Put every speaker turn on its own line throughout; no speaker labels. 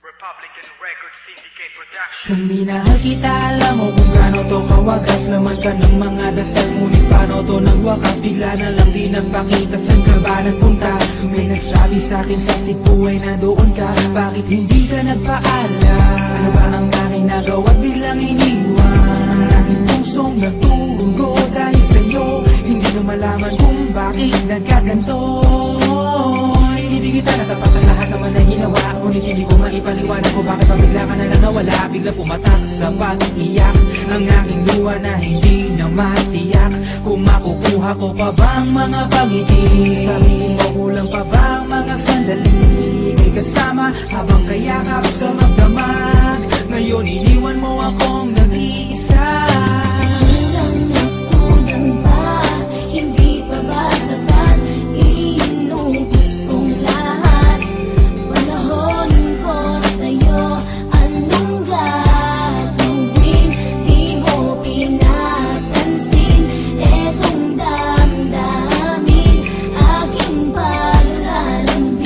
Republican Record Syndicate Production.
Kung minahal kita, alam mo kung gaano to kawagas. Laman ka ng mga dasal, ngunit paano to nagwakas? Bigla na lang di nagpakita, saan ka ba nagpunta? May nagsabi sa'kin sa Cebu ay nandoon ka. Bakit hindi ka nagpaalam? Ano ba ang aking nagawa't biglang iniwan? Ang aking pusong nagtugo dahil sa'yo. Hindi na malaman kung bakit nagkaganto. Hindi kita natapat ang lahat naman na ginawa. Ngunit hindi ko maipaliwanag kung bakit pabigla ka na lang nawala. Bigla pumatak sa pag-iyak ang aking luha na hindi na matiyak. Kung makukuha ko pa bang mga pangiti? Sabihin mo kulang pa bang mga sandali? May kasama habang kayakap sa magdamag. Ngayon iniwan mo akong nag-iisa.
Kulang na kulang ba? Hindi pa ba sapat? Inubos kong lahat. Panahon ko sa'yo, anong gagawin? Di mo pinapansin etong damdamin, aking paglalambing.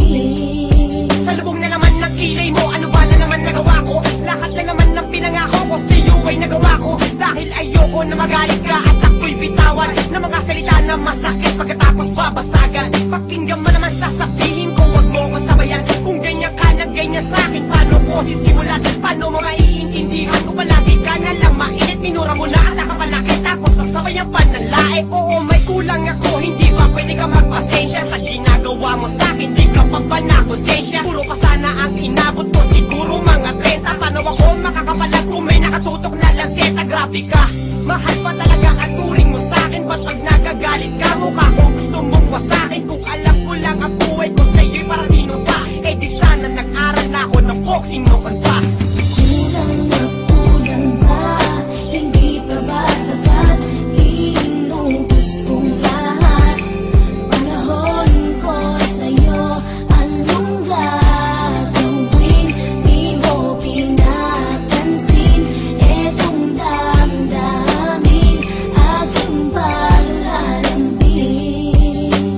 Sa lubong na naman ng kilay mo, ano ba na naman nagawa ko? Lahat na naman ng pinangako ko sa'yo ay nagawa ko. Dahil ayoko na magalit ka at ako'y bitawan ng mga salita na masakit pagkatapos babasagan. Pakinggan mo naman sasabihin ko, wag mo ko sabayan. Kung ganyan ka na ganyan sa'kin, paano ko sisimulan? Paano mo maiintindihan ko palagi ka na lang mainit? Minura mo na at nakapalaki tapos sasabay ang pananlae. Oo, may kulang ako, hindi ba pwede ka magpasensya sa ginagawa mo sa'kin? Di ka pa ba na konsensya? Puro pa sana ang inabot ko, siguro mga 30. Paano ako makakapalag kung may nakatutok na lanseta? Grabe ka, mahal pa talaga ang turing mo sa'kin. Ba't pag nagagalit ka, mukha ko gusto mong wasakin? Kung alam ko lang ang buhay ko sa'yo'y para sino pa? Eh di sana nag-aral na ako ng boxing noon pa.
Kulang na kulang ba? Hindi pa ba sapat? Inubos kong lahat. Panahon ko sa'yo, anong gagawin? Di mo pinapansin etong damdamin, aking paglalambing.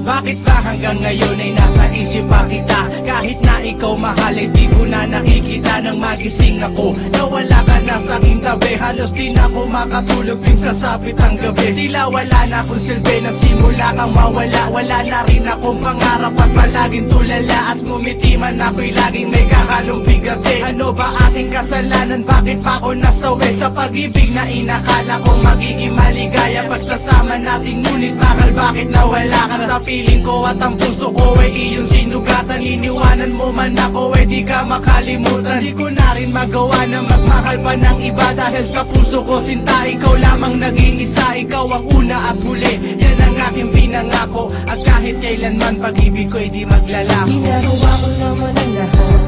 Bakit ba hanggang ngayon ay nasa isip pa kita? Kahit na ikaw mahal ay di ko na nakikita. Nang magising ako, nawala ka na sa aking tabi. Halos di na ako makatulog din sa sapit ang gabi. Tila wala na akong silbi na simula kang mawala. Wala na rin akong pangarap at palaging tulala. At ngumiti man ako'y laging may kahalong bigati. Ano ba aking kasalanan? Bakit pa ako nasawi sa pag-ibig na inakala kong magiging maligaya? Pagsasama nating ngunit bakal bakit nawala ka sa piling ko? At ang puso ko ay iyong sinugatan. Iniwanan mo man ako ay di ka makalimutan. Di ko na rin magawa na magmahal pa ng iba. Dahil sa puso ko sinta, ikaw lamang nag-iisa. Ikaw ang una at huli, yan ang aking pinangako. At kahit kailanman pag-ibig ko'y di maglalaho.
Ginagawa ko naman ang lahat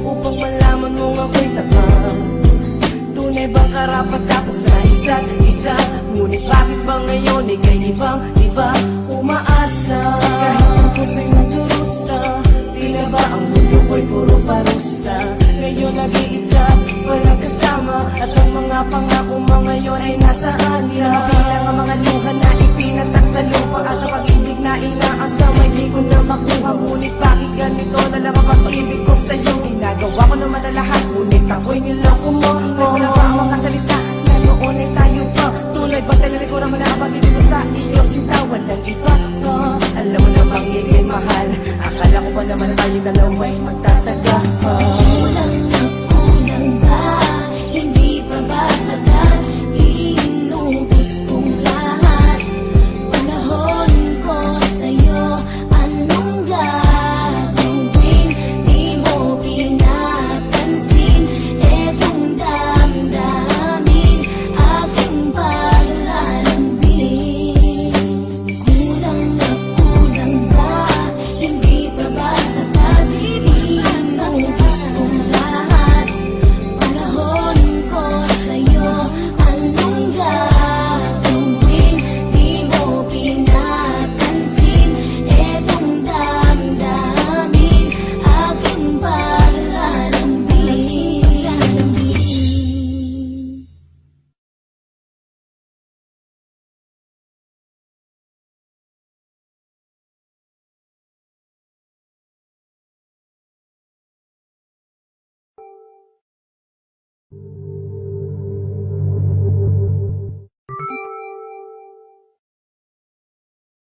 upang malaman mong ako'y tapat. Tunay bang karapat ako sa isa't isa? Ngunit bakit ba ngayon ika'y ibang-iba umaasa? Kahit ang puso'y nagdurusa, tila ba ang mundo ko'y puro parusa? Ngayon nag-iisa, walang kasama. At ang mga pangako mo ngayon ay nasaan? Di na mabilang ang mga luha na ipinatak sa lupa. At ang pag-ibig na inaasam ay di ko na makuha. Ngunit bakit ganito na lang ang pag-ibig ko sa'yo? Ginagawa ko naman na lahat, ngunit ako'y niloko mo. Kasi na ba ang mga salita na noon ay tayo pa? Tunay ba talaga ko naman na ang pag-ibig ko sa iyo? Sinta, walang iba pa. Alam mo na bang ikay mahal? Akala ko ba naman tayo dalawa'y magtatapos?